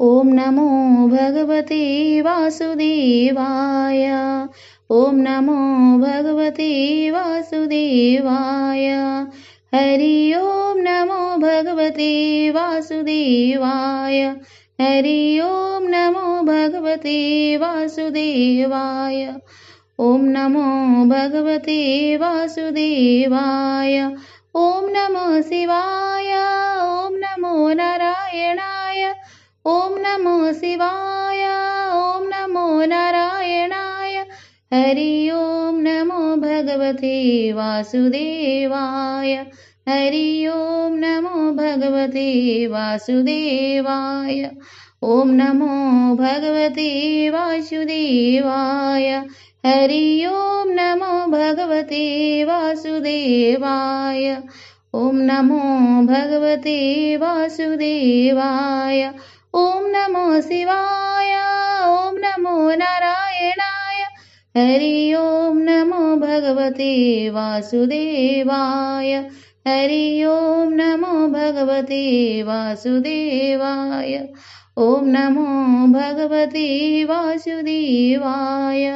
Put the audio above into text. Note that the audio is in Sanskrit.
ॐ नमो भगवते वासुदेवाय। ॐ नमो भगवते वासुदेवाय। हरि ॐ नमो भगवते वासुदेवाय। हरि ॐ नमो भगवते वासुदेवाय। ॐ नमो भगवते वासुदेवाय। ॐ नमो शिवाय। ॐ नमो नारायणाय। ॐ नमो शिवाय। ॐ नमो नारायणाय। हरि ॐ नमो भगवते वासुदेवाय। हरि ॐ नमो भगवते वासुदेवाय। ॐ नमो भगवते वासुदेवाय। हरि ॐ नमो भगवते वासुदेवाय। ॐ नमो भगवते वासुदेवाय। ॐ नमो शिवाय। ॐ नमो नारायणाय। हरि ॐ नमो भगवते वासुदेवाय। हरि ॐ नमो भगवते वासुदेवाय। ॐ नमो भगवते वासुदेवाय।